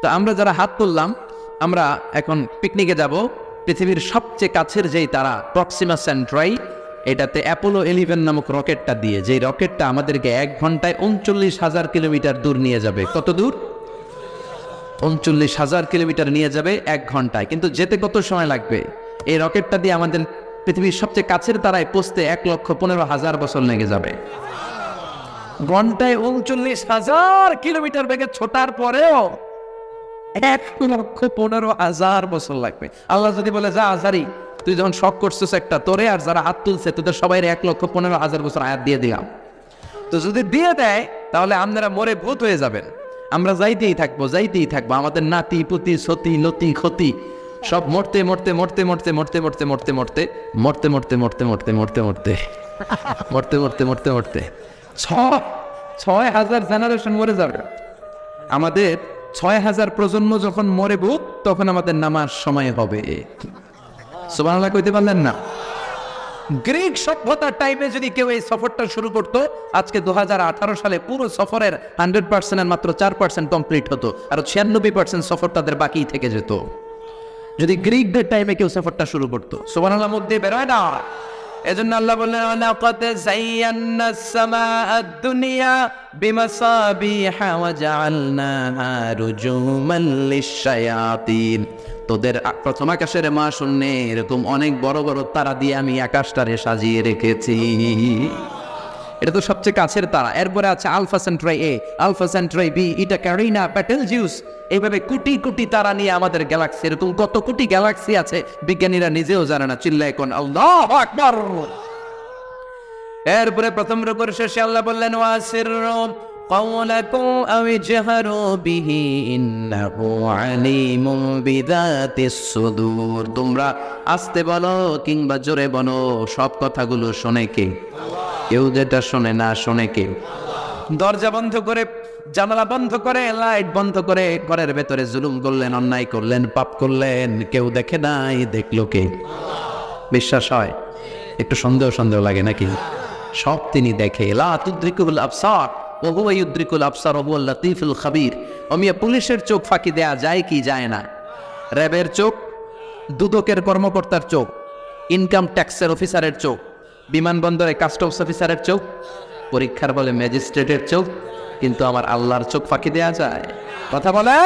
তো আমরা যারা হাত তুললাম, আমরা এখন পিকনিকে যাব। পৃথিবীর সবচেয়ে কাছের যেই তারা প্রক্সিমা সেন্ট্রাই, এটাতে অ্যাপোলো 11 নামক রকেটটা দিয়ে, যেই রকেটটা আমাদেরকে 1 ঘন্টায় 39,000 কিলোমিটার দূর নিয়ে যাবে। কত দূর? 39,000 কিলোমিটার নিয়ে যাবে 1 ঘন্টায়। কিন্তু যেতে কত সময় লাগবে? এই রকেটটা দিয়ে আমাদের পৃথিবীর সবচেয়ে কাছের তারায় পৌঁছতে 1,15,000 বছর লেগে যাবে। ঘন্টায় 39,000 কিলোমিটার বেগে ছোটার পরেও 1,15,000 বছর লাগবে। আল্লাহ যদি বলে, যা আজারি, তুই যখন শখ করছিস একটা, তোরে আর যারা হাত তুলছে তোদের সবাই 1,15,000 বছর আয়াত দিয়ে দিলাম। তো যদি দিয়ে দেয় তাহলে আপনারা মরে ভূত হয়ে যাবেন। আমরা যাইতেই থাকবো, যাইতেই থাকবো। আমাদের নাতি পুতি সতি লতি ক্ষতি সব মরতে মরতে মরতে মরতে মরতে মরতে মরতে মরতে মরতে মরতে মরতে মরতে মরতে মরতে মরতে মরতে মরতে মরতে 6,000 জেনারেশন মরে যাবে। আমাদের 6,000 প্রজন্ম যখন মরে ভূত, তখন আমাদের নামার সময় হবে। সুবহানাল্লাহ কইতে পারলেন না? গ্রিক সভ্যতার টাইমে যদি কেউ এই সফরটা শুরু করতো, আজকে 2018 সালে পুরো সফরের 100% মাত্র 4% কমপ্লিট হতো, আর 96% সফর তাদের বাকি থেকে যেত। যদি গ্রিকদের টাইমে কেউ সফরটা শুরু করতো, সুবহানাল্লাহ, মুখ দিয়ে বেরোয় না। এজন্য আল্লাহ বললেন, লাকাদ যায়্যানাস সামাআদ দুনিয়া বিমাসাবিহা ওয়া জাআলনাহা রুজুমান লিশ-শায়াতিন। তোদের প্রথম আকাশের মা শূন্যে এরকম অনেক বড় বড় তারা দিয়ে আমি আকাশটারে সাজিয়ে রেখেছি। এটা তো সবচেয়ে কাছের তারা। এরপরে আছে আলফা সেন্ট্রাই এ, আলফা সেন্ট্রাই বি, ইটা ক্যারিনা, প্যাটেলজিউস। এইভাবে কোটি কোটি তারা নিয়ে আমাদের গ্যালাক্সি, এরকম কত কোটি গ্যালাক্সি আছে বিজ্ঞানীরা নিজেও জানে না। চিল্লায় কোন আল্লাহু আকবার। এরপরে প্রথম রূপের শেষে আল্লাহ বললেন, ওয়াসিররু قولكم أو اجهروا به إنه عليم بذات الصدور। তোমরা আস্তে বলো কিংবা জোরে বলো, সব কথাগুলো শোনে কে? কেউ যেটা শোনে না, শোনে কে? দরজা বন্ধ করে, জানালা বন্ধ করে, লাইট বন্ধ করে ঘরের ভেতরে জুলুম করলেন, অন্যায় করলেন, পাপ করলেন, কেউ দেখে নাই, দেখলো কে? বিশ্বাস হয়? একটু সন্দেহ সন্দেহ লাগে নাকি? সব তিনি দেখে। লা তুদরিকুল আবসার ওয়া হুয়া ইউদরিকুল আবসার ওয়া হুয়াল লাতীফুল খাবীর। ওমিয়া পুলিশের চোখ ফাঁকি দেয়া যায় কি যায় না? র্যাবের চোখ, দুদকের কর্মকর্তার চোখ, ইনকাম ট্যাক্সের অফিসারের চোখ, বিমানবন্দরে কাস্টমস অফিসারের চোখ, পরীক্ষার বলে ম্যাজিস্ট্রেটের চোখ, কিন্তু আমার আল্লাহর চোখ ফাঁকি দেয়া যায়? কথা বলে।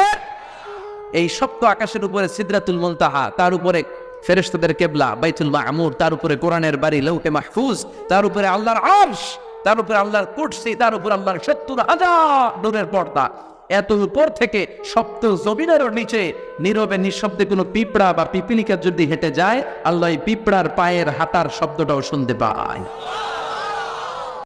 এই সপ্ত আকাশের উপরে সিদরাতুল মুনতাহা, তার উপরে ফেরেশতাদের কিবলা বাইতুল মামুর, তার উপরে কোরআনের বাড়ি লৌহে মাহফুজ, তার উপরে আল্লাহর আরশ, তার উপরে আল্লাহর কুরসি, তার উপরে আল্লাহর 70,000 নূরের পর্দা। এত উপর থেকে সপ্ত জমিনেরও নিচে নীরবে নিঃশব্দে কোনো পিঁপড়া বা পিপিলিকা যদি হেঁটে যায়, আল্লাহ এই পিঁপড়ার পায়ের হাঁটার শব্দটাও শুনতে পায়।